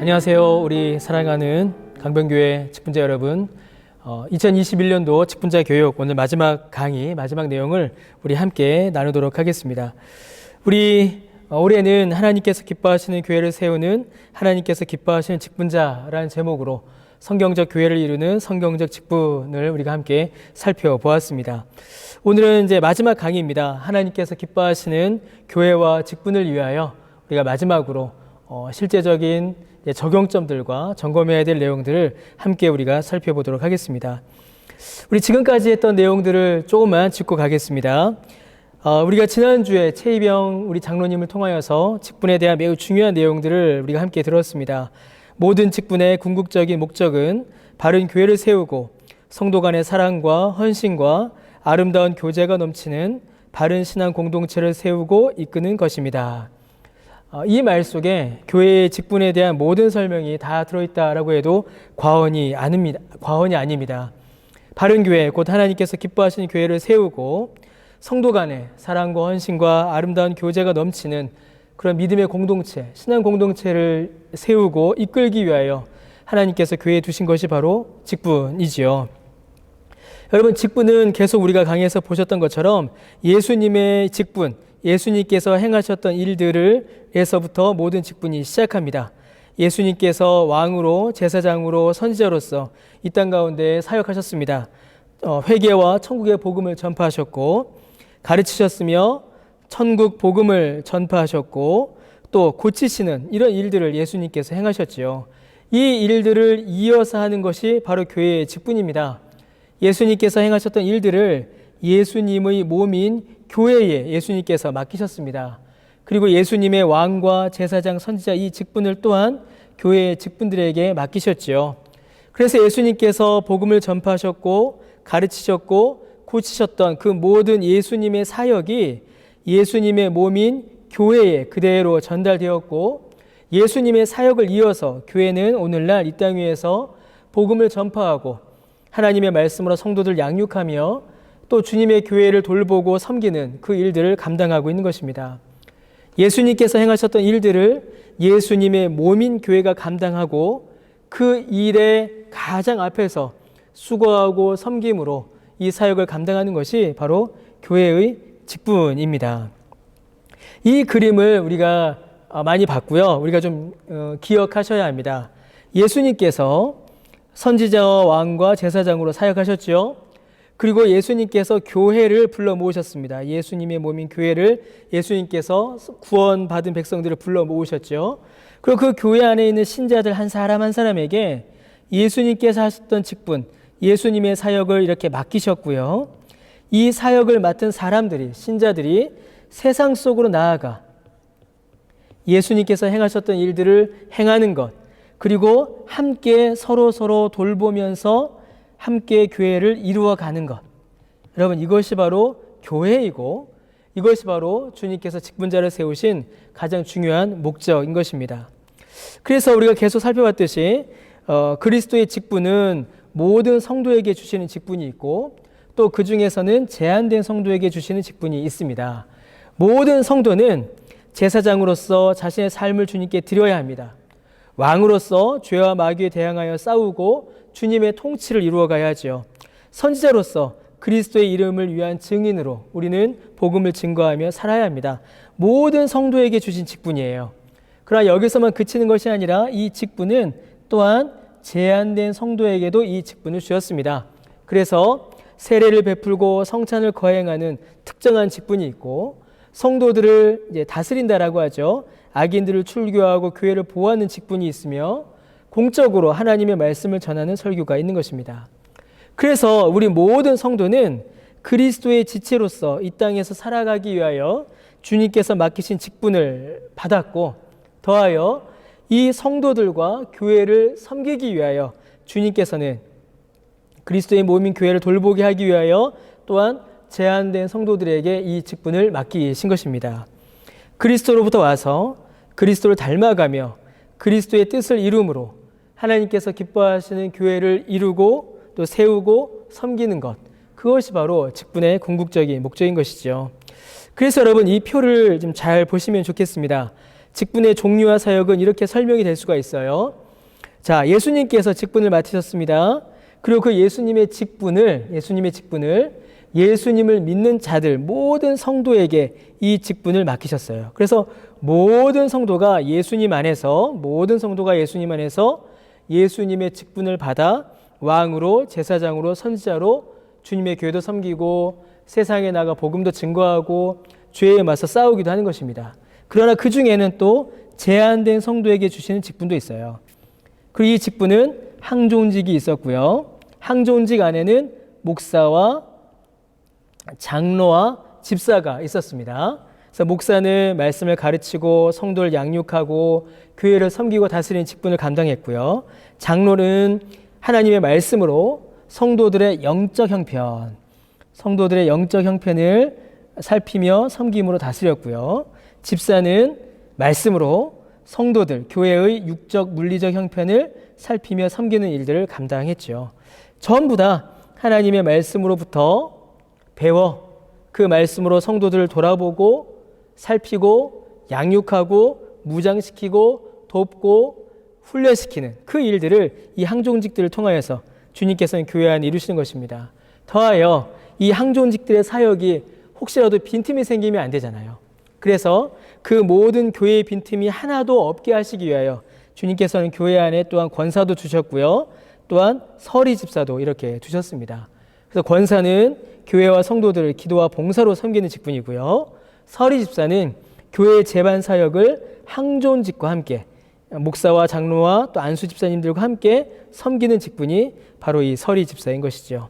안녕하세요. 우리 사랑하는 강변교회 직분자 여러분. 2021년도 직분자 교육 오늘 마지막 강의, 마지막 내용을 우리 함께 나누도록 하겠습니다. 우리 올해는 하나님께서 기뻐하시는 교회를 세우는 하나님께서 기뻐하시는 직분자라는 제목으로 성경적 교회를 이루는 성경적 직분을 우리가 함께 살펴보았습니다. 오늘은 이제 마지막 강의입니다. 하나님께서 기뻐하시는 교회와 직분을 위하여 우리가 마지막으로 실제적인 적용점들과 점검해야 될 내용들을 함께 우리가 살펴보도록 하겠습니다. 우리 지금까지 했던 내용들을 조금만 짚고 가겠습니다. 우리가 지난주에 최희병 우리 장로님을 통하여서 직분에 대한 매우 중요한 내용들을 우리가 함께 들었습니다. 모든 직분의 궁극적인 목적은 바른 교회를 세우고 성도 간의 사랑과 헌신과 아름다운 교제가 넘치는 바른 신앙 공동체를 세우고 이끄는 것입니다. 이 말 속에 교회의 직분에 대한 모든 설명이 다 들어있다라고 해도 과언이 아닙니다. 바른 교회, 곧 하나님께서 기뻐하시는 교회를 세우고 성도 간의 사랑과 헌신과 아름다운 교제가 넘치는 그런 믿음의 공동체, 신앙 공동체를 세우고 이끌기 위하여 하나님께서 교회에 두신 것이 바로 직분이지요. 여러분, 직분은 계속 우리가 강의에서 보셨던 것처럼 예수님의 직분, 예수님께서 행하셨던 일들에서부터 모든 직분이 시작합니다. 예수님께서 왕으로, 제사장으로, 선지자로서 이 땅 가운데 사역하셨습니다. 회개와 천국의 복음을 전파하셨고 가르치셨으며 천국 복음을 전파하셨고 또 고치시는 이런 일들을 예수님께서 행하셨지요. 이 일들을 이어서 하는 것이 바로 교회의 직분입니다. 예수님께서 행하셨던 일들을 예수님의 몸인 교회에 예수님께서 맡기셨습니다. 그리고 예수님의 왕과 제사장, 선지자 이 직분을 또한 교회의 직분들에게 맡기셨지요. 그래서 예수님께서 복음을 전파하셨고 가르치셨고 고치셨던 그 모든 예수님의 사역이 예수님의 몸인 교회에 그대로 전달되었고 예수님의 사역을 이어서 교회는 오늘날 이 땅 위에서 복음을 전파하고 하나님의 말씀으로 성도들 양육하며 또 주님의 교회를 돌보고 섬기는 그 일들을 감당하고 있는 것입니다. 예수님께서 행하셨던 일들을 예수님의 몸인 교회가 감당하고 그 일의 가장 앞에서 수고하고 섬김으로 이 사역을 감당하는 것이 바로 교회의 직분입니다. 이 그림을 우리가 많이 봤고요. 우리가 좀 기억하셔야 합니다. 예수님께서 선지자와 왕과 제사장으로 사역하셨죠. 그리고 예수님께서 교회를 불러 모으셨습니다. 예수님의 몸인 교회를 예수님께서 구원받은 백성들을 불러 모으셨죠. 그리고 그 교회 안에 있는 신자들 한 사람 한 사람에게 예수님께서 하셨던 직분, 예수님의 사역을 이렇게 맡기셨고요. 이 사역을 맡은 사람들이, 신자들이 세상 속으로 나아가 예수님께서 행하셨던 일들을 행하는 것, 그리고 함께 서로 돌보면서 함께 교회를 이루어가는 것. 여러분, 이것이 바로 교회이고 이것이 바로 주님께서 직분자를 세우신 가장 중요한 목적인 것입니다. 그래서 우리가 계속 살펴봤듯이 그리스도의 직분은 모든 성도에게 주시는 직분이 있고 또 그 중에서는 제한된 성도에게 주시는 직분이 있습니다. 모든 성도는 제사장으로서 자신의 삶을 주님께 드려야 합니다. 왕으로서 죄와 마귀에 대항하여 싸우고 주님의 통치를 이루어가야 하죠. 선지자로서 그리스도의 이름을 위한 증인으로 우리는 복음을 증거하며 살아야 합니다. 모든 성도에게 주신 직분이에요. 그러나 여기서만 그치는 것이 아니라 이 직분은 또한 제한된 성도에게도 이 직분을 주었습니다. 그래서 세례를 베풀고 성찬을 거행하는 특정한 직분이 있고 성도들을 이제 다스린다라고 하죠. 악인들을 출교하고 교회를 보호하는 직분이 있으며 공적으로 하나님의 말씀을 전하는 설교가 있는 것입니다. 그래서 우리 모든 성도는 그리스도의 지체로서 이 땅에서 살아가기 위하여 주님께서 맡기신 직분을 받았고 더하여 이 성도들과 교회를 섬기기 위하여 주님께서는 그리스도의 몸인 교회를 돌보게 하기 위하여 또한 제한된 성도들에게 이 직분을 맡기신 것입니다. 그리스도로부터 와서 그리스도를 닮아가며 그리스도의 뜻을 이룸으로 하나님께서 기뻐하시는 교회를 이루고 또 세우고 섬기는 것, 그것이 바로 직분의 궁극적인 목적인 것이죠. 그래서 여러분 이 표를 좀 잘 보시면 좋겠습니다. 직분의 종류와 사역은 이렇게 설명이 될 수가 있어요. 자, 예수님께서 직분을 맡으셨습니다. 그리고 그 예수님의 직분을 예수님을 믿는 자들, 모든 성도에게 이 직분을 맡기셨어요. 그래서 모든 성도가 예수님 안에서 예수님의 직분을 받아 왕으로, 제사장으로, 선지자로 주님의 교회도 섬기고 세상에 나가 복음도 증거하고 죄에 맞서 싸우기도 하는 것입니다. 그러나 그 중에는 또 제한된 성도에게 주시는 직분도 있어요. 그리고 이 직분은 항존직이 있었고요. 항존직 안에는 목사와 장로와 집사가 있었습니다. 그래서 목사는 말씀을 가르치고 성도를 양육하고 교회를 섬기고 다스리는 직분을 감당했고요. 장로는 하나님의 말씀으로 성도들의 영적 형편을 살피며 섬김으로 다스렸고요. 집사는 말씀으로 성도들, 교회의 육적, 물리적 형편을 살피며 섬기는 일들을 감당했죠. 전부 다 하나님의 말씀으로부터 배워 그 말씀으로 성도들을 돌아보고 살피고 양육하고 무장시키고 돕고 훈련시키는 그 일들을 이 항존직들을 통하여서 주님께서는 교회 안에 이루시는 것입니다. 더하여 이 항존직들의 사역이 혹시라도 빈틈이 생기면 안 되잖아요. 그래서 그 모든 교회의 빈틈이 하나도 없게 하시기 위하여 주님께서는 교회 안에 또한 권사도 주셨고요. 또한 서리 집사도 이렇게 두셨습니다. 그래서 권사는 교회와 성도들을 기도와 봉사로 섬기는 직분이고요. 서리 집사는 교회의 재반 사역을 항존직과 함께 목사와 장로와 또 안수 집사님들과 함께 섬기는 직분이 바로 이 서리 집사인 것이죠.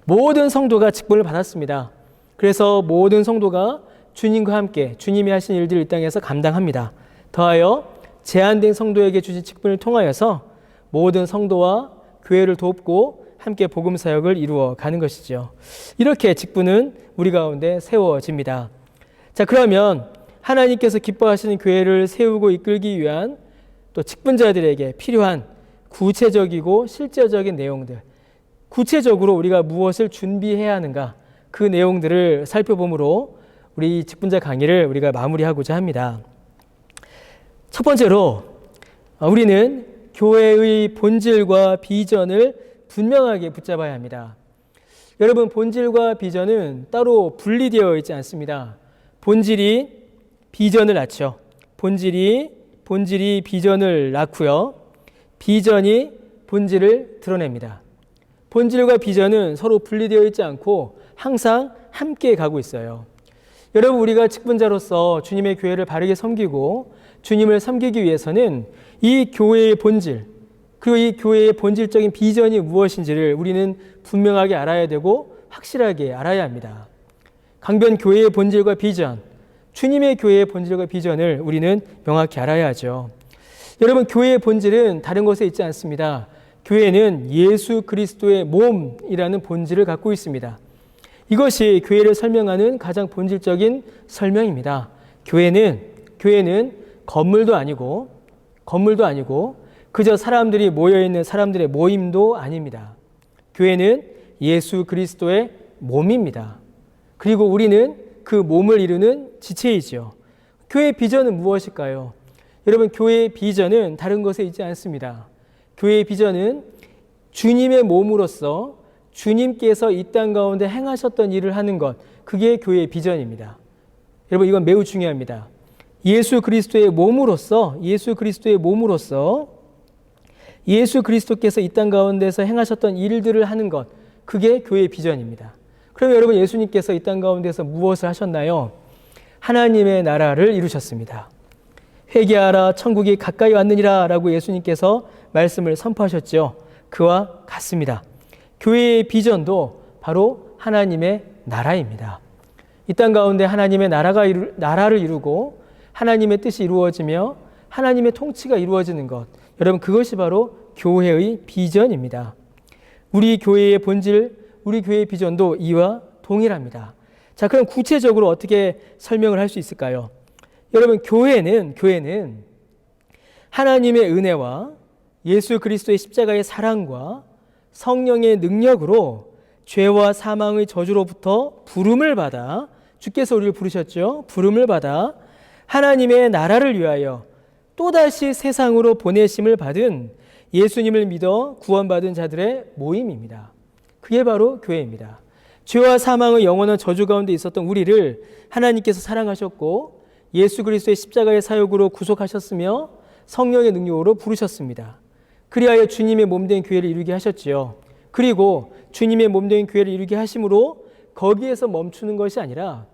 모든 성도가 직분을 받았습니다. 그래서 모든 성도가 주님과 함께 주님이 하신 일들을 이 땅에서 감당합니다. 더하여 제한된 성도에게 주신 직분을 통하여서 모든 성도와 교회를 돕고 함께 복음 사역을 이루어 가는 것이죠. 이렇게 직분은 우리 가운데 세워집니다. 자, 그러면 하나님께서 기뻐하시는 교회를 세우고 이끌기 위한 또 직분자들에게 필요한 구체적이고 실제적인 내용들, 구체적으로 우리가 무엇을 준비해야 하는가, 그 내용들을 살펴보므로 우리 직분자 강의를 우리가 마무리하고자 합니다. 첫 번째로 우리는 교회의 본질과 비전을 분명하게 붙잡아야 합니다. 여러분, 본질과 비전은 따로 분리되어 있지 않습니다. 본질이 비전을 낳죠. 본질이 비전을 낳고요. 비전이 본질을 드러냅니다. 본질과 비전은 서로 분리되어 있지 않고 항상 함께 가고 있어요. 여러분, 우리가 직분자로서 주님의 교회를 바르게 섬기고 주님을 섬기기 위해서는 이 교회의 본질, 그리고 이 교회의 본질적인 비전이 무엇인지를 우리는 분명하게 알아야 되고 확실하게 알아야 합니다. 강변 교회의 본질과 비전, 주님의 교회의 본질과 비전을 우리는 명확히 알아야 하죠. 여러분, 교회의 본질은 다른 곳에 있지 않습니다. 교회는 예수 그리스도의 몸이라는 본질을 갖고 있습니다. 이것이 교회를 설명하는 가장 본질적인 설명입니다. 교회는 건물도 아니고 그저 사람들이 모여있는 사람들의 모임도 아닙니다. 교회는 예수 그리스도의 몸입니다. 그리고 우리는 그 몸을 이루는 지체이죠. 교회의 비전은 무엇일까요? 여러분, 교회의 비전은 다른 것에 있지 않습니다. 교회의 비전은 주님의 몸으로서 주님께서 이 땅 가운데 행하셨던 일을 하는 것, 그게 교회의 비전입니다. 여러분, 이건 매우 중요합니다. 예수 그리스도의 몸으로서 예수 그리스도께서 이 땅 가운데서 행하셨던 일들을 하는 것, 그게 교회의 비전입니다. 그럼 여러분, 예수님께서 이 땅 가운데서 무엇을 하셨나요? 하나님의 나라를 이루셨습니다. 회개하라, 천국이 가까이 왔느니라 라고 예수님께서 말씀을 선포하셨죠. 그와 같습니다. 교회의 비전도 바로 하나님의 나라입니다. 이 땅 가운데 하나님의 나라를 이루고 하나님의 뜻이 이루어지며 하나님의 통치가 이루어지는 것, 여러분, 그것이 바로 교회의 비전입니다. 우리 교회의 본질, 우리 교회의 비전도 이와 동일합니다. 자, 그럼 구체적으로 어떻게 설명을 할 수 있을까요? 여러분, 교회는 하나님의 은혜와 예수 그리스도의 십자가의 사랑과 성령의 능력으로 죄와 사망의 저주로부터 부름을 받아, 주께서 우리를 부르셨죠. 부름을 받아 하나님의 나라를 위하여 또다시 세상으로 보내심을 받은 예수님을 믿어 구원받은 자들의 모임입니다. 그게 바로 교회입니다. 죄와 사망의 영원한 저주 가운데 있었던 우리를 하나님께서 사랑하셨고 예수 그리스도의 십자가의 사역으로 구속하셨으며 성령의 능력으로 부르셨습니다. 그리하여 주님의 몸된 교회를 이루게 하셨지요. 그리고 주님의 몸된 교회를 이루게 하심으로 거기에서 멈추는 것이 아니라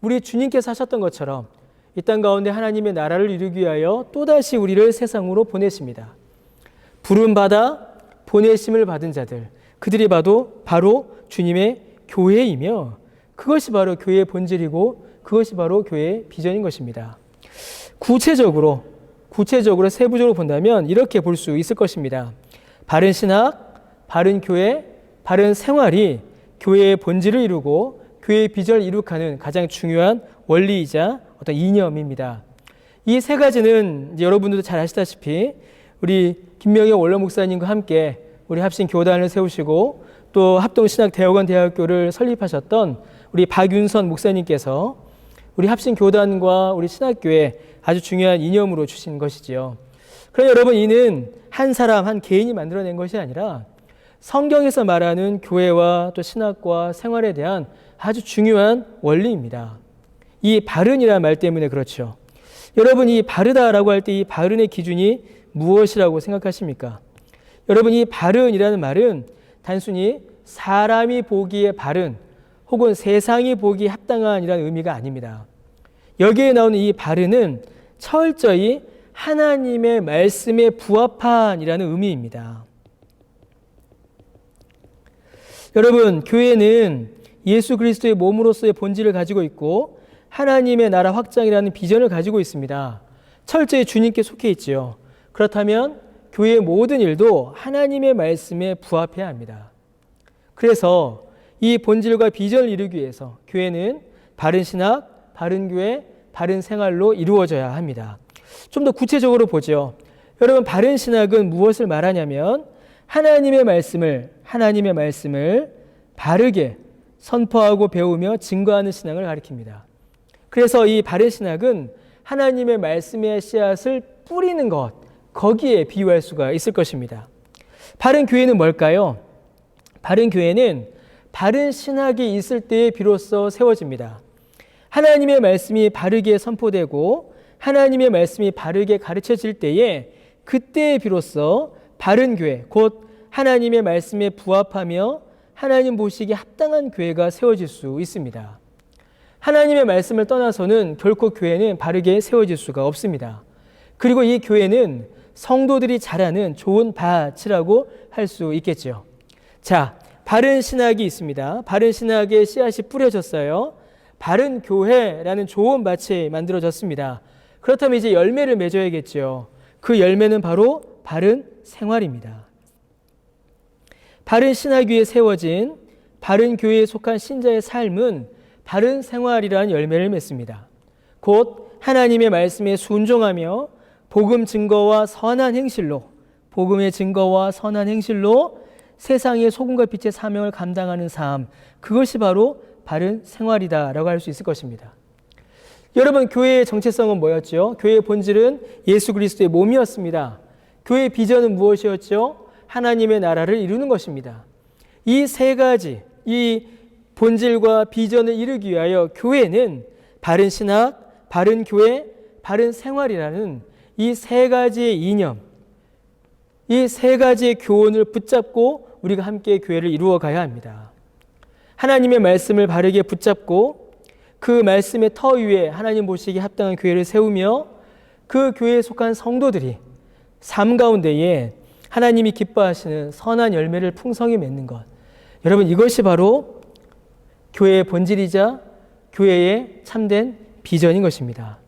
우리 주님께서 하셨던 것처럼 이 땅 가운데 하나님의 나라를 이루기 위하여 또다시 우리를 세상으로 보내십니다. 부름받아 보내심을 받은 자들, 그들이 바로 주님의 교회이며 그것이 바로 교회의 본질이고 그것이 바로 교회의 비전인 것입니다. 구체적으로 세부적으로 본다면 이렇게 볼 수 있을 것입니다. 바른 신학, 바른 교회, 바른 생활이 교회의 본질을 이루고 교회의 비전을 이룩하는 가장 중요한 원리이자 어떤 이념입니다. 이 세 가지는 여러분들도 잘 아시다시피 우리 김명희 원로 목사님과 함께 우리 합신 교단을 세우시고 또 합동신학대학원 대학교를 설립하셨던 우리 박윤선 목사님께서 우리 합신 교단과 우리 신학교에 아주 중요한 이념으로 주신 것이지요. 그러나 여러분, 이는 한 사람, 한 개인이 만들어낸 것이 아니라 성경에서 말하는 교회와 또 신학과 생활에 대한 아주 중요한 원리입니다. 이 바른이라는 말 때문에 그렇죠. 여러분, 이 바르다라고 할 때 이 바른의 기준이 무엇이라고 생각하십니까? 여러분, 이 바른이라는 말은 단순히 사람이 보기에 바른 혹은 세상이 보기에 합당한이라는 의미가 아닙니다. 여기에 나오는 이 바른은 철저히 하나님의 말씀에 부합한이라는 의미입니다. 여러분, 교회는 예수 그리스도의 몸으로서의 본질을 가지고 있고 하나님의 나라 확장이라는 비전을 가지고 있습니다. 철저히 주님께 속해 있지요. 그렇다면 교회의 모든 일도 하나님의 말씀에 부합해야 합니다. 그래서 이 본질과 비전을 이루기 위해서 교회는 바른 신학, 바른 교회, 바른 생활로 이루어져야 합니다. 좀 더 구체적으로 보죠. 여러분, 바른 신학은 무엇을 말하냐면 하나님의 말씀을 바르게 선포하고 배우며 증거하는 신앙을 가리킵니다. 그래서 이 바른 신학은 하나님의 말씀의 씨앗을 뿌리는 것, 거기에 비유할 수가 있을 것입니다. 바른 교회는 뭘까요? 바른 교회는 바른 신학이 있을 때에 비로소 세워집니다. 하나님의 말씀이 바르게 선포되고 하나님의 말씀이 바르게 가르쳐질 때에 그때에 비로소 바른 교회, 곧 하나님의 말씀에 부합하며 하나님 보시기에 합당한 교회가 세워질 수 있습니다. 하나님의 말씀을 떠나서는 결코 교회는 바르게 세워질 수가 없습니다. 그리고 이 교회는 성도들이 자라는 좋은 밭이라고 할 수 있겠죠. 자, 바른 신학이 있습니다. 바른 신학의 씨앗이 뿌려졌어요. 바른 교회라는 좋은 밭이 만들어졌습니다. 그렇다면 이제 열매를 맺어야겠죠. 그 열매는 바로 바른 생활입니다. 바른 신학 위에 세워진 바른 교회에 속한 신자의 삶은 바른 생활이라는 열매를 맺습니다. 곧 하나님의 말씀에 순종하며 복음의 증거와 선한 행실로 세상의 소금과 빛의 사명을 감당하는 삶, 그것이 바로 바른 생활이다라고 할 수 있을 것입니다. 여러분, 교회의 정체성은 뭐였죠? 교회의 본질은 예수 그리스도의 몸이었습니다. 교회의 비전은 무엇이었죠? 하나님의 나라를 이루는 것입니다. 이 세 가지, 이 본질과 비전을 이루기 위하여 교회는 바른 신학, 바른 교회, 바른 생활이라는 이 세 가지의 이념, 이 세 가지의 교훈을 붙잡고 우리가 함께 교회를 이루어 가야 합니다. 하나님의 말씀을 바르게 붙잡고 그 말씀의 터 위에 하나님 보시기에 합당한 교회를 세우며 그 교회에 속한 성도들이 삶 가운데에 하나님이 기뻐하시는 선한 열매를 풍성히 맺는 것. 여러분, 이것이 바로 교회의 본질이자 교회의 참된 비전인 것입니다.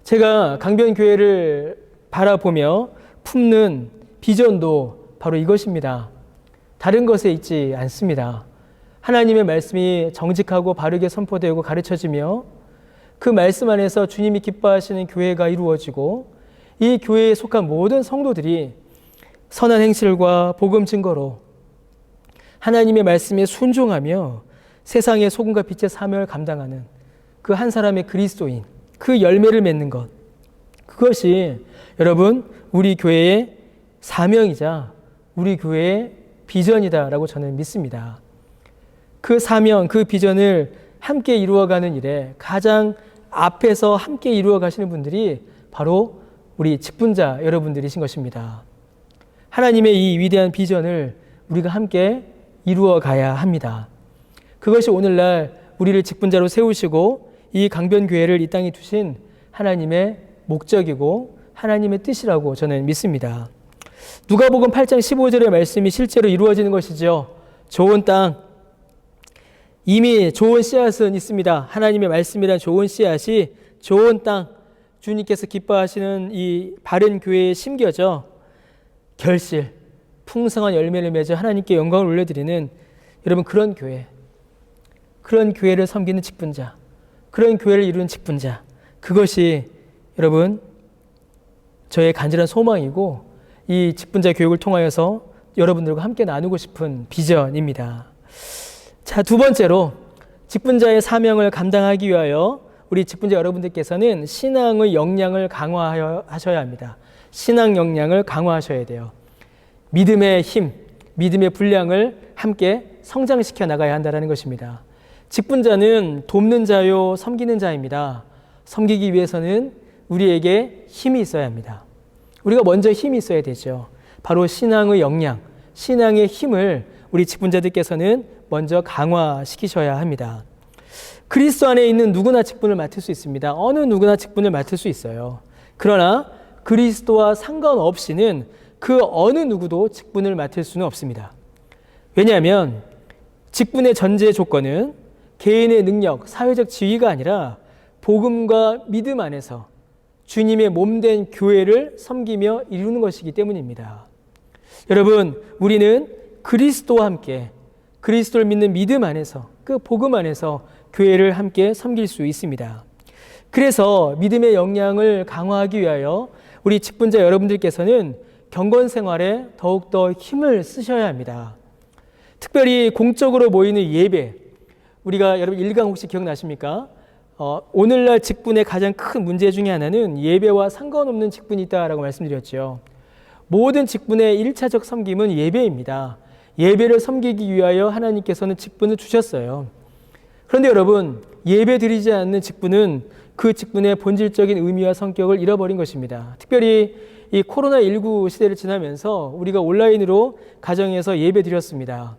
제가 강변교회를 바라보며 품는 비전도 바로 이것입니다. 다른 것에 있지 않습니다. 하나님의 말씀이 정직하고 바르게 선포되고 가르쳐지며 그 말씀 안에서 주님이 기뻐하시는 교회가 이루어지고 이 교회에 속한 모든 성도들이 선한 행실과 복음 증거로 하나님의 말씀에 순종하며 세상의 소금과 빛의 사명을 감당하는 그 한 사람의 그리스도인, 그 열매를 맺는 것, 그것이 여러분 우리 교회의 사명이자 우리 교회의 비전이다라고 저는 믿습니다. 그 사명, 그 비전을 함께 이루어가는 일에 가장 앞에서 함께 이루어 가시는 분들이 바로 우리 직분자 여러분들이신 것입니다. 하나님의 이 위대한 비전을 우리가 함께 이루어 가야 합니다. 그것이 오늘날 우리를 직분자로 세우시고 이 강변교회를 이 땅에 두신 하나님의 목적이고 하나님의 뜻이라고 저는 믿습니다. 누가복음 8장 15절의 말씀이 실제로 이루어지는 것이죠. 좋은 땅, 이미 좋은 씨앗은 있습니다. 하나님의 말씀이란 좋은 씨앗이 좋은 땅, 주님께서 기뻐하시는 이 바른 교회에 심겨져 결실, 풍성한 열매를 맺어 하나님께 영광을 올려드리는 여러분 그런 교회, 그런 교회를 섬기는 직분자, 그런 교회를 이루는 직분자, 그것이 여러분 저의 간절한 소망이고 이 직분자 교육을 통하여서 여러분들과 함께 나누고 싶은 비전입니다. 자, 두 번째로 직분자의 사명을 감당하기 위하여 우리 직분자 여러분들께서는 신앙의 역량을 강화하셔야 합니다. 신앙 역량을 강화하셔야 돼요. 믿음의 힘, 믿음의 분량을 함께 성장시켜 나가야 한다는 것입니다. 직분자는 돕는 자요, 섬기는 자입니다. 섬기기 위해서는 우리에게 힘이 있어야 합니다. 우리가 먼저 힘이 있어야 되죠. 바로 신앙의 역량, 신앙의 힘을 우리 직분자들께서는 먼저 강화시키셔야 합니다. 그리스도 안에 있는 누구나 직분을 맡을 수 있습니다. 어느 누구나 직분을 맡을 수 있어요. 그러나 그리스도와 상관없이는 그 어느 누구도 직분을 맡을 수는 없습니다. 왜냐하면 직분의 전제 조건은 개인의 능력, 사회적 지위가 아니라 복음과 믿음 안에서 주님의 몸된 교회를 섬기며 이루는 것이기 때문입니다. 여러분, 우리는 그리스도와 함께 그리스도를 믿는 믿음 안에서 그 복음 안에서 교회를 함께 섬길 수 있습니다. 그래서 믿음의 역량을 강화하기 위하여 우리 직분자 여러분들께서는 경건 생활에 더욱더 힘을 쓰셔야 합니다. 특별히 공적으로 모이는 예배, 우리가 여러분 1강 혹시 기억나십니까? 오늘날 직분의 가장 큰 문제 중에 하나는 예배와 상관없는 직분이 있다라고 말씀드렸죠. 모든 직분의 1차적 섬김은 예배입니다. 예배를 섬기기 위하여 하나님께서는 직분을 주셨어요. 그런데 여러분, 예배 드리지 않는 직분은 그 직분의 본질적인 의미와 성격을 잃어버린 것입니다. 특별히 이 코로나19 시대를 지나면서 우리가 온라인으로 가정에서 예배 드렸습니다.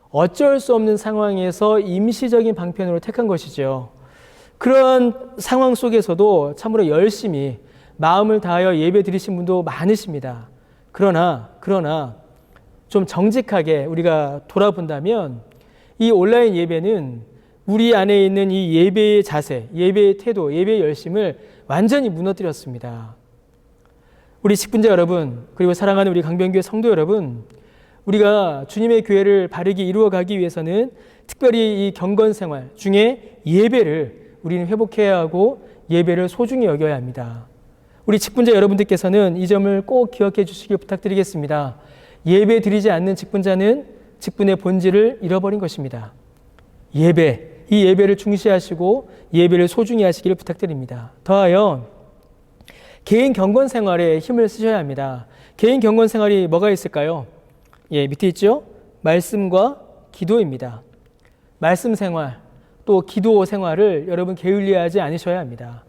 어쩔 수 없는 상황에서 임시적인 방편으로 택한 것이죠. 그런 상황 속에서도 참으로 열심히 마음을 다하여 예배 드리신 분도 많으십니다. 그러나 좀 정직하게 우리가 돌아본다면 이 온라인 예배는 우리 안에 있는 이 예배의 자세, 예배의 태도, 예배의 열심을 완전히 무너뜨렸습니다. 우리 직분자 여러분, 그리고 사랑하는 우리 강변교회 성도 여러분, 우리가 주님의 교회를 바르게 이루어가기 위해서는 특별히 이 경건 생활 중에 예배를 우리는 회복해야 하고 예배를 소중히 여겨야 합니다. 우리 직분자 여러분들께서는 이 점을 꼭 기억해 주시길 부탁드리겠습니다. 예배 드리지 않는 직분자는 직분의 본질을 잃어버린 것입니다. 예배, 이 예배를 중시하시고 예배를 소중히 하시기를 부탁드립니다. 더하여 개인 경건 생활에 힘을 쓰셔야 합니다. 개인 경건 생활이 뭐가 있을까요? 밑에 있죠? 말씀과 기도입니다. 말씀 생활, 또 기도 생활을 여러분 게을리하지 않으셔야 합니다.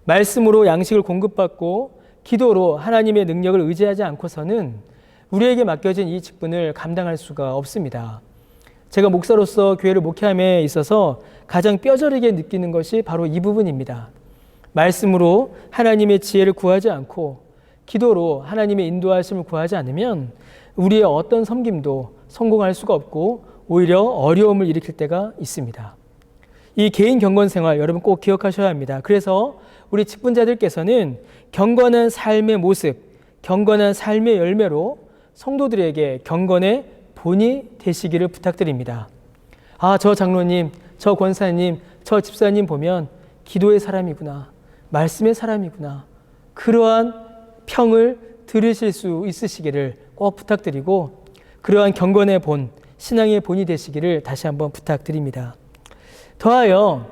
말씀으로 양식을 공급받고 기도로 하나님의 능력을 의지하지 않고서는 우리에게 맡겨진 이 직분을 감당할 수가 없습니다. 제가 목사로서 교회를 목회함에 있어서 가장 뼈저리게 느끼는 것이 바로 이 부분입니다. 말씀으로 하나님의 지혜를 구하지 않고 기도로 하나님의 인도하심을 구하지 않으면 우리의 어떤 섬김도 성공할 수가 없고 오히려 어려움을 일으킬 때가 있습니다. 이 개인 경건 생활 여러분 꼭 기억하셔야 합니다. 그래서 우리 직분자들께서는 경건한 삶의 모습, 경건한 삶의 열매로 성도들에게 경건의 본이 되시기를 부탁드립니다. 저 장로님, 저 권사님, 저 집사님 보면 기도의 사람이구나, 말씀의 사람이구나, 그러한 평을 들으실 수 있으시기를 꼭 부탁드리고 그러한 경건의 본, 신앙의 본이 되시기를 다시 한번 부탁드립니다. 더하여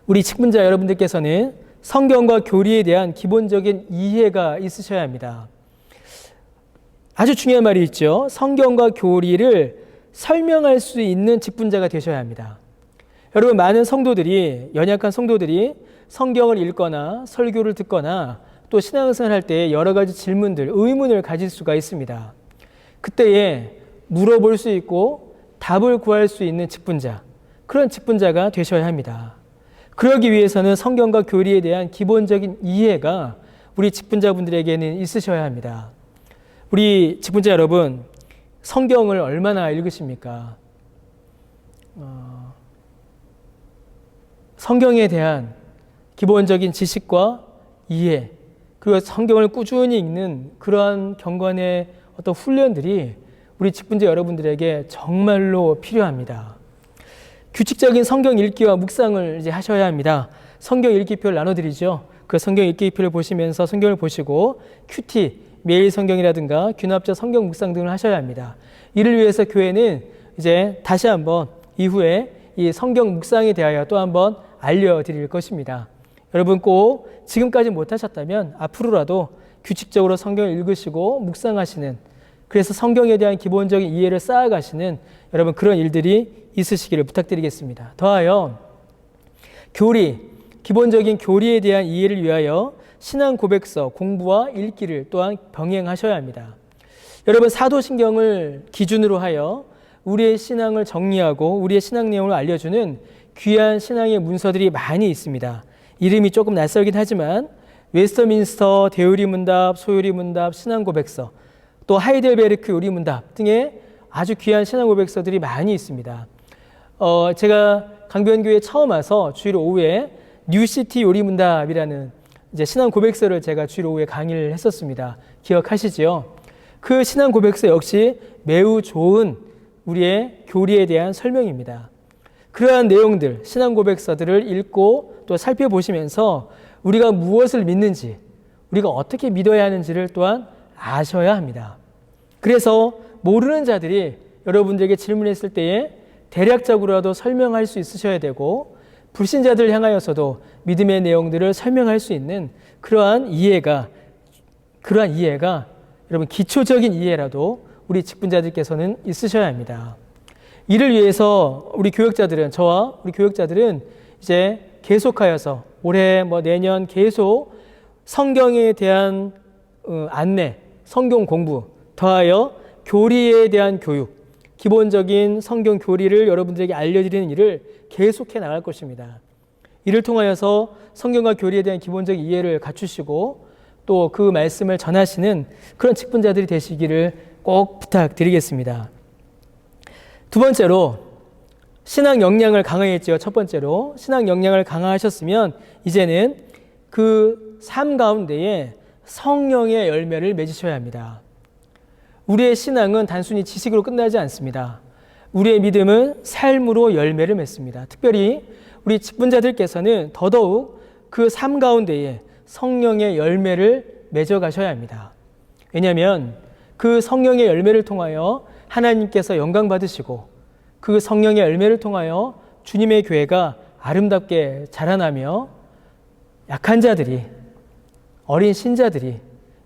우리 직분자 여러분들께서는 성경과 교리에 대한 기본적인 이해가 있으셔야 합니다. 아주 중요한 말이 있죠. 성경과 교리를 설명할 수 있는 직분자가 되셔야 합니다. 여러분, 많은 성도들이, 연약한 성도들이 성경을 읽거나 설교를 듣거나 또 신앙생활 할 때 여러 가지 질문들, 의문을 가질 수가 있습니다. 그때에 물어볼 수 있고 답을 구할 수 있는 직분자, 그런 직분자가 되셔야 합니다. 그러기 위해서는 성경과 교리에 대한 기본적인 이해가 우리 직분자분들에게는 있으셔야 합니다. 우리 직분자 여러분, 성경을 얼마나 읽으십니까? 성경에 대한 기본적인 지식과 이해, 그리고 성경을 꾸준히 읽는 그러한 경건의 어떤 훈련들이 우리 직분자 여러분들에게 정말로 필요합니다. 규칙적인 성경 읽기와 묵상을 이제 하셔야 합니다. 성경 읽기표를 나눠드리죠. 그 성경 읽기표를 보시면서 성경을 보시고 큐티, 매일 성경이라든가 균합적 성경 묵상 등을 하셔야 합니다. 이를 위해서 교회는 이제 다시 한번 이후에 이 성경 묵상에 대하여 또 한번 알려드릴 것입니다. 여러분 꼭 지금까지 못하셨다면 앞으로라도 규칙적으로 성경을 읽으시고 묵상하시는, 그래서 성경에 대한 기본적인 이해를 쌓아가시는 여러분 그런 일들이 있으시기를 부탁드리겠습니다. 더하여 교리, 기본적인 교리에 대한 이해를 위하여 신앙 고백서 공부와 읽기를 또한 병행하셔야 합니다. 여러분 사도신경을 기준으로 하여 우리의 신앙을 정리하고 우리의 신앙 내용을 알려주는 귀한 신앙의 문서들이 많이 있습니다. 이름이 조금 낯설긴 하지만 웨스터민스터 대요리문답, 소요리문답, 신앙고백서, 또 하이델베르크 요리문답 등의 아주 귀한 신앙고백서들이 많이 있습니다. 제가 강변교회에 처음 와서 주일 오후에 뉴시티 요리문답이라는 이제 신앙고백서를 제가 주일 오후에 강의를 했었습니다. 기억하시지요? 그 신앙고백서 역시 매우 좋은 우리의 교리에 대한 설명입니다. 그러한 내용들, 신앙고백서들을 읽고 또 살펴보시면서 우리가 무엇을 믿는지, 우리가 어떻게 믿어야 하는지를 또한 아셔야 합니다. 그래서 모르는 자들이 여러분들에게 질문했을 때에 대략적으로라도 설명할 수 있으셔야 되고, 불신자들을 향하여서도 믿음의 내용들을 설명할 수 있는 그러한 이해가 여러분 기초적인 이해라도 우리 직분자들께서는 있으셔야 합니다. 이를 위해서 우리 교역자들은, 저와 우리 교역자들은 이제 계속하여서 올해 내년 계속 성경에 대한 안내, 성경 공부, 더하여 교리에 대한 교육, 기본적인 성경 교리를 여러분들에게 알려드리는 일을 계속해 나갈 것입니다. 이를 통하여서 성경과 교리에 대한 기본적인 이해를 갖추시고 또 그 말씀을 전하시는 그런 직분자들이 되시기를 꼭 부탁드리겠습니다. 두 번째로 신앙 역량을 강화했죠. 첫 번째로 신앙 역량을 강화하셨으면 이제는 그 삶 가운데에 성령의 열매를 맺으셔야 합니다. 우리의 신앙은 단순히 지식으로 끝나지 않습니다. 우리의 믿음은 삶으로 열매를 맺습니다. 특별히 우리 직분자들께서는 더더욱 그 삶 가운데에 성령의 열매를 맺어가셔야 합니다. 왜냐하면 그 성령의 열매를 통하여 하나님께서 영광 받으시고 그 성령의 열매를 통하여 주님의 교회가 아름답게 자라나며 약한 자들이, 어린 신자들이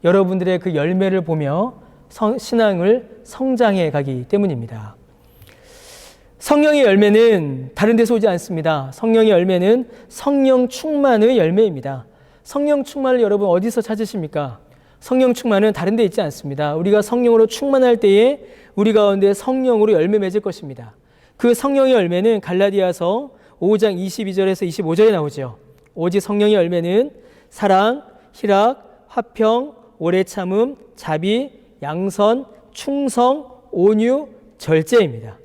여러분들의 그 열매를 보며 신앙을 성장해 가기 때문입니다. 성령의 열매는 다른 데서 오지 않습니다. 성령의 열매는 성령 충만의 열매입니다. 성령 충만을 여러분 어디서 찾으십니까? 성령 충만은 다른 데 있지 않습니다. 우리가 성령으로 충만할 때에 우리 가운데 성령으로 열매 맺을 것입니다. 그 성령의 열매는 갈라디아서 5장 22절에서 25절에 나오죠. 오직 성령의 열매는 사랑, 희락, 화평, 오래 참음, 자비, 양선, 충성, 온유, 절제입니다.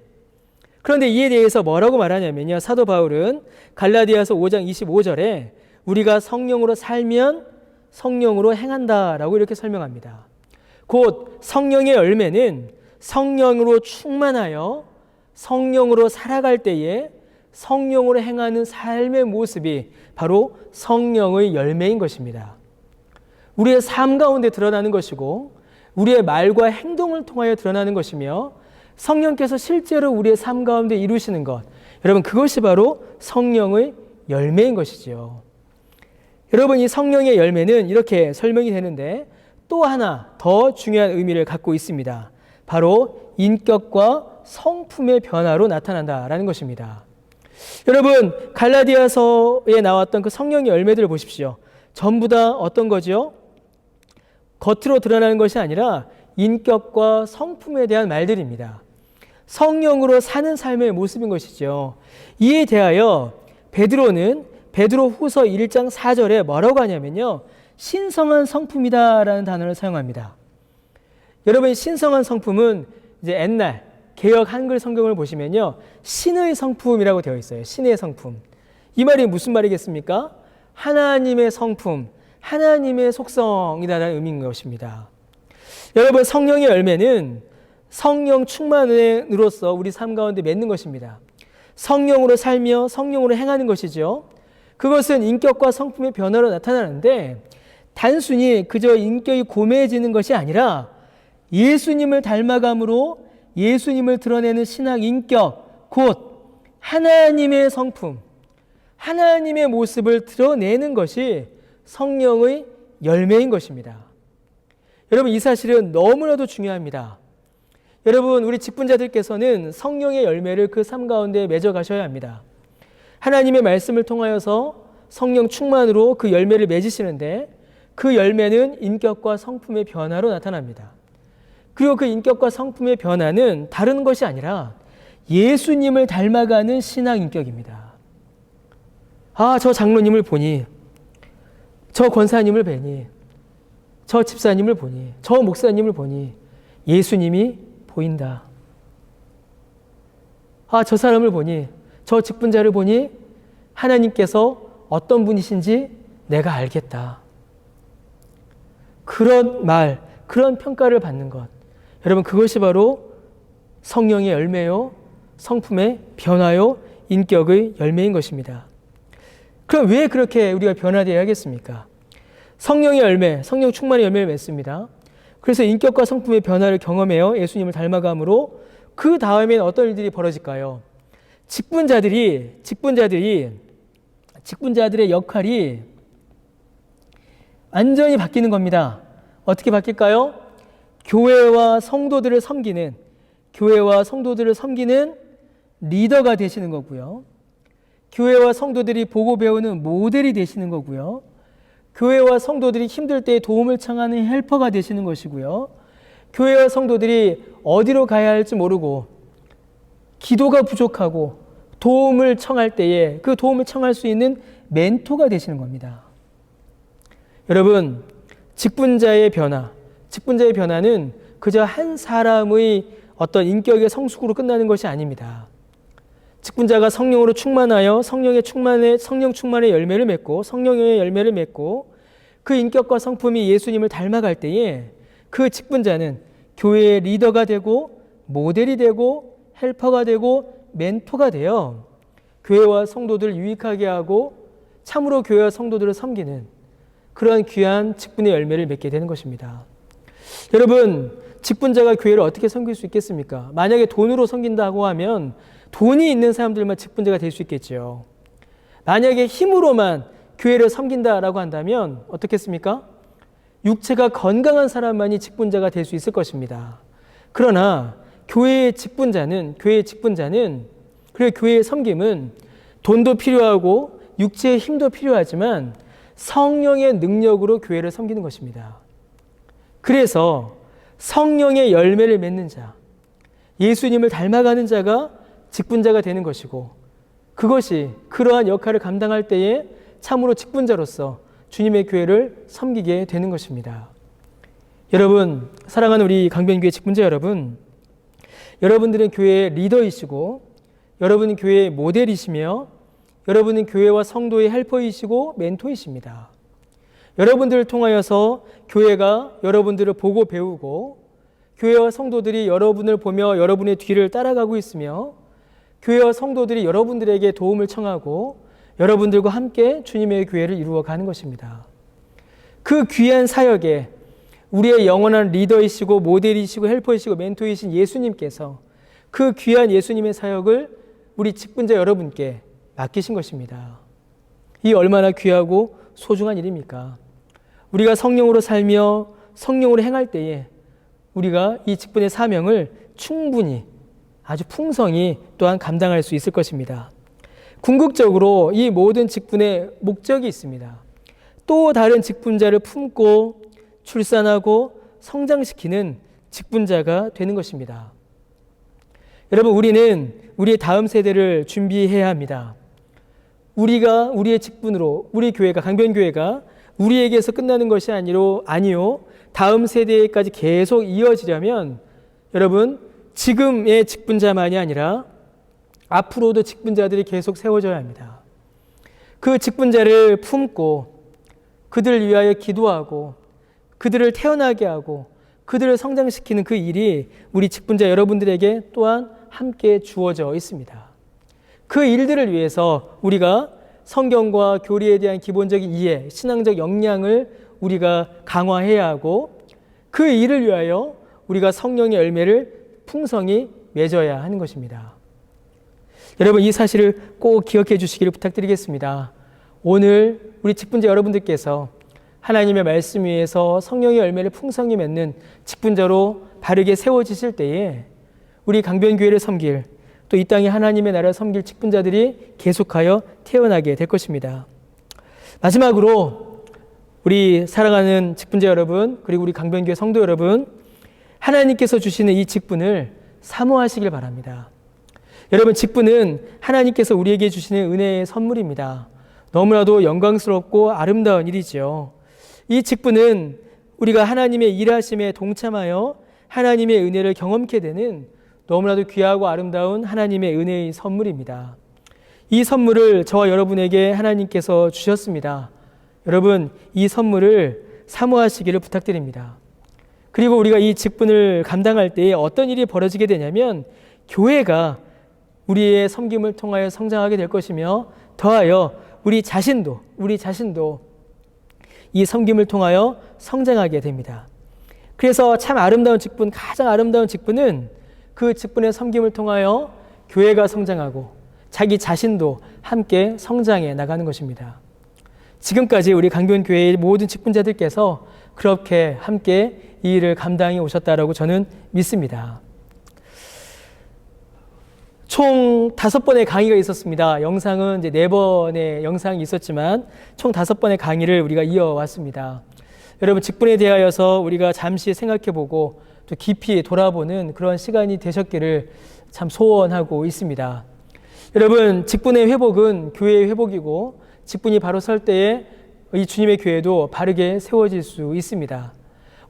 그런데 이에 대해서 뭐라고 말하냐면요. 사도 바울은 갈라디아서 5장 25절에 우리가 성령으로 살면 성령으로 행한다라고 이렇게 설명합니다. 곧 성령의 열매는 성령으로 충만하여 성령으로 살아갈 때에 성령으로 행하는 삶의 모습이 바로 성령의 열매인 것입니다. 우리의 삶 가운데 드러나는 것이고 우리의 말과 행동을 통하여 드러나는 것이며 성령께서 실제로 우리의 삶 가운데 이루시는 것, 여러분 그것이 바로 성령의 열매인 것이지요. 여러분, 이 성령의 열매는 이렇게 설명이 되는데 또 하나 더 중요한 의미를 갖고 있습니다. 바로 인격과 성품의 변화로 나타난다라는 것입니다. 여러분, 갈라디아서에 나왔던 그 성령의 열매들을 보십시오. 전부 다 어떤 거죠? 겉으로 드러나는 것이 아니라 인격과 성품에 대한 말들입니다. 성령으로 사는 삶의 모습인 것이죠. 이에 대하여 베드로 후서 1장 4절에 뭐라고 하냐면요, 신성한 성품이다라는 단어를 사용합니다. 여러분, 신성한 성품은 이제 옛날 개역 한글 성경을 보시면요, 신의 성품이라고 되어 있어요. 신의 성품. 이 말이 무슨 말이겠습니까? 하나님의 성품, 하나님의 속성이라는 의미인 것입니다. 여러분, 성령의 열매는 성령 충만으로서 우리 삶 가운데 맺는 것입니다. 성령으로 살며 성령으로 행하는 것이죠. 그것은 인격과 성품의 변화로 나타나는데 단순히 그저 인격이 고매해지는 것이 아니라 예수님을 닮아감으로 예수님을 드러내는 신학 인격, 곧 하나님의 성품, 하나님의 모습을 드러내는 것이 성령의 열매인 것입니다. 여러분, 이 사실은 너무나도 중요합니다. 여러분, 우리 직분자들께서는 성령의 열매를 그 삶 가운데 맺어 가셔야 합니다. 하나님의 말씀을 통하여서 성령 충만으로 그 열매를 맺으시는데 그 열매는 인격과 성품의 변화로 나타납니다. 그리고 그 인격과 성품의 변화는 다른 것이 아니라 예수님을 닮아가는 신앙 인격입니다. 아, 저 장로님을 보니, 저 권사님을 뵈니, 저 집사님을 보니, 저 목사님을 보니 예수님이 보인다. 아, 저 사람을 보니, 저 직분자를 보니 하나님께서 어떤 분이신지 내가 알겠다. 그런 말, 그런 평가를 받는 것, 여러분, 그것이 바로 성령의 열매요, 성품의 변화요, 인격의 열매인 것입니다. 그럼 왜 그렇게 우리가 변화되어야 하겠습니까? 성령의 열매, 성령 충만의 열매를 맺습니다. 그래서 인격과 성품의 변화를 경험해요. 예수님을 닮아감으로 그 다음에는 어떤 일들이 벌어질까요? 직분자들의 역할이 완전히 바뀌는 겁니다. 어떻게 바뀔까요? 교회와 성도들을 섬기는 리더가 되시는 거고요. 교회와 성도들이 보고 배우는 모델이 되시는 거고요. 교회와 성도들이 힘들 때 도움을 청하는 헬퍼가 되시는 것이고요. 교회와 성도들이 어디로 가야 할지 모르고 기도가 부족하고 도움을 청할 때에 그 도움을 청할 수 있는 멘토가 되시는 겁니다. 여러분, 직분자의 변화는 그저 한 사람의 어떤 인격의 성숙으로 끝나는 것이 아닙니다. 직분자가 성령으로 충만하여 성령 충만의 열매를 맺고 성령의 열매를 맺고 그 인격과 성품이 예수님을 닮아갈 때에 그 직분자는 교회의 리더가 되고 모델이 되고 헬퍼가 되고 멘토가 되어 교회와 성도들을 유익하게 하고 참으로 교회와 성도들을 섬기는 그러한 귀한 직분의 열매를 맺게 되는 것입니다. 여러분, 직분자가 교회를 어떻게 섬길 수 있겠습니까? 만약에 돈으로 섬긴다고 하면 돈이 있는 사람들만 직분자가 될 수 있겠죠. 만약에 힘으로만 교회를 섬긴다라고 한다면 어떻겠습니까? 육체가 건강한 사람만이 직분자가 될 수 있을 것입니다. 그러나 교회의 직분자는 그리고 교회의 섬김은 돈도 필요하고 육체의 힘도 필요하지만 성령의 능력으로 교회를 섬기는 것입니다. 그래서 성령의 열매를 맺는 자, 예수님을 닮아가는 자가 직분자가 되는 것이고 그것이 그러한 역할을 감당할 때에 참으로 직분자로서 주님의 교회를 섬기게 되는 것입니다. 여러분, 사랑하는 우리 강변교회 직분자 여러분, 여러분들은 교회의 리더이시고 여러분은 교회의 모델이시며 여러분은 교회와 성도의 헬퍼이시고 멘토이십니다. 여러분들을 통하여서 교회가 여러분들을 보고 배우고 교회와 성도들이 여러분을 보며 여러분의 뒤를 따라가고 있으며 교회와 성도들이 여러분들에게 도움을 청하고 여러분들과 함께 주님의 교회를 이루어가는 것입니다. 그 귀한 사역에 우리의 영원한 리더이시고 모델이시고 헬퍼이시고 멘토이신 예수님께서 그 귀한 예수님의 사역을 우리 직분자 여러분께 맡기신 것입니다. 이 얼마나 귀하고 소중한 일입니까? 우리가 성령으로 살며 성령으로 행할 때에 우리가 이 직분의 사명을 충분히 아주 풍성히 또한 감당할 수 있을 것입니다. 궁극적으로 이 모든 직분의 목적이 있습니다. 또 다른 직분자를 품고 출산하고 성장시키는 직분자가 되는 것입니다. 여러분, 우리는 우리의 다음 세대를 준비해야 합니다. 우리가 우리의 직분으로 우리 교회가 강변교회가 우리에게서 끝나는 것이 아니요 다음 세대까지 계속 이어지려면 여러분 지금의 직분자만이 아니라 앞으로도 직분자들이 계속 세워져야 합니다. 그 직분자를 품고 그들을 위하여 기도하고 그들을 태어나게 하고 그들을 성장시키는 그 일이 우리 직분자 여러분들에게 또한 함께 주어져 있습니다. 그 일들을 위해서 우리가 성경과 교리에 대한 기본적인 이해, 신앙적 역량을 우리가 강화해야 하고 그 일을 위하여 우리가 성령의 열매를 풍성히 맺어야 하는 것입니다. 여러분, 이 사실을 꼭 기억해 주시기를 부탁드리겠습니다. 오늘 우리 직분자 여러분들께서 하나님의 말씀 위에서 성령의 열매를 풍성히 맺는 직분자로 바르게 세워지실 때에 우리 강변교회를 섬길 또 이 땅에 하나님의 나라를 섬길 직분자들이 계속하여 태어나게 될 것입니다. 마지막으로 우리 사랑하는 직분자 여러분, 그리고 우리 강변교회 성도 여러분, 하나님께서 주시는 이 직분을 사모하시길 바랍니다. 여러분, 직분은 하나님께서 우리에게 주시는 은혜의 선물입니다. 너무나도 영광스럽고 아름다운 일이지요. 이 직분은 우리가 하나님의 일하심에 동참하여 하나님의 은혜를 경험케 되는 너무나도 귀하고 아름다운 하나님의 은혜의 선물입니다. 이 선물을 저와 여러분에게 하나님께서 주셨습니다. 여러분, 이 선물을 사모하시기를 부탁드립니다. 그리고 우리가 이 직분을 감당할 때에 어떤 일이 벌어지게 되냐면 교회가 우리의 섬김을 통하여 성장하게 될 것이며 더하여 우리 자신도 이 섬김을 통하여 성장하게 됩니다. 그래서 참 아름다운 직분, 가장 아름다운 직분은 그 직분의 섬김을 통하여 교회가 성장하고 자기 자신도 함께 성장해 나가는 것입니다. 지금까지 우리 강변교회의 모든 직분자들께서 그렇게 함께 이 일을 감당해 오셨다라고 저는 믿습니다. 총 5번의 강의가 있었습니다. 영상은 이제 4번의 영상이 있었지만 총 5번의 강의를 우리가 이어왔습니다. 여러분, 직분에 대하여서 우리가 잠시 생각해보고 또 깊이 돌아보는 그런 시간이 되셨기를 참 소원하고 있습니다. 여러분, 직분의 회복은 교회의 회복이고 직분이 바로 설 때에 이 주님의 교회도 바르게 세워질 수 있습니다.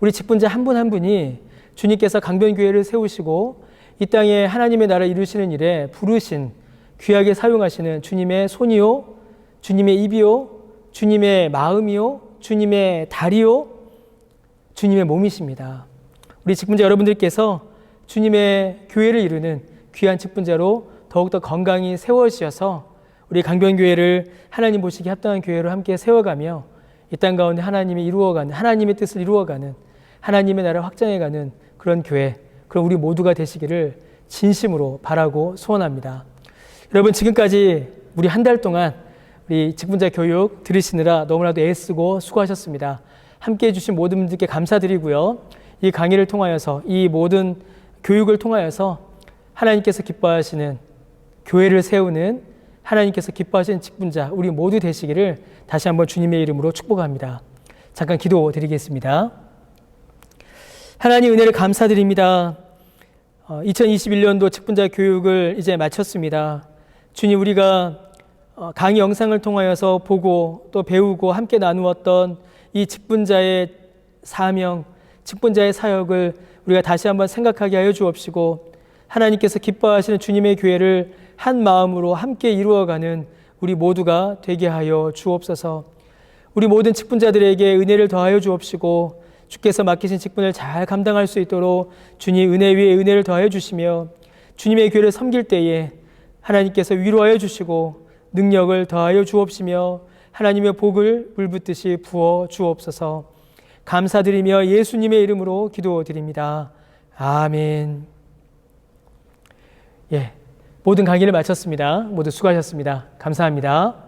우리 직분자 한 분 한 분이 주님께서 강변교회를 세우시고 이 땅에 하나님의 나라를 이루시는 일에 부르신 귀하게 사용하시는 주님의 손이요, 주님의 입이요, 주님의 마음이요, 주님의 다리요, 주님의 몸이십니다. 우리 직분자 여러분들께서 주님의 교회를 이루는 귀한 직분자로 더욱더 건강히 세워지셔서 우리 강변교회를 하나님 보시기에 합당한 교회로 함께 세워가며 이 땅 가운데 하나님이 이루어가는, 하나님의 뜻을 이루어가는, 하나님의 나라를 확장해가는 그런 교회, 그럼 우리 모두가 되시기를 진심으로 바라고 소원합니다. 여러분, 지금까지 우리 한 달 동안 우리 직분자 교육 들으시느라 너무나도 애쓰고 수고하셨습니다. 함께해 주신 모든 분들께 감사드리고요. 이 강의를 통하여서, 이 모든 교육을 통하여서 하나님께서 기뻐하시는 교회를 세우는, 하나님께서 기뻐하시는 직분자 우리 모두 되시기를 다시 한번 주님의 이름으로 축복합니다. 잠깐 기도드리겠습니다. 하나님, 은혜를 감사드립니다. 2021년도 직분자 교육을 이제 마쳤습니다. 주님, 우리가 강의 영상을 통하여서 보고 또 배우고 함께 나누었던 이 직분자의 사명, 직분자의 사역을 우리가 다시 한번 생각하게 하여 주옵시고 하나님께서 기뻐하시는 주님의 교회를 한 마음으로 함께 이루어가는 우리 모두가 되게 하여 주옵소서. 우리 모든 직분자들에게 은혜를 더하여 주옵시고 주께서 맡기신 직분을 잘 감당할 수 있도록 주님 은혜 위에 은혜를 더하여 주시며 주님의 교회를 섬길 때에 하나님께서 위로하여 주시고 능력을 더하여 주옵시며 하나님의 복을 물붓듯이 부어 주옵소서. 감사드리며 예수님의 이름으로 기도드립니다. 아멘. 모든 강의를 마쳤습니다. 모두 수고하셨습니다. 감사합니다.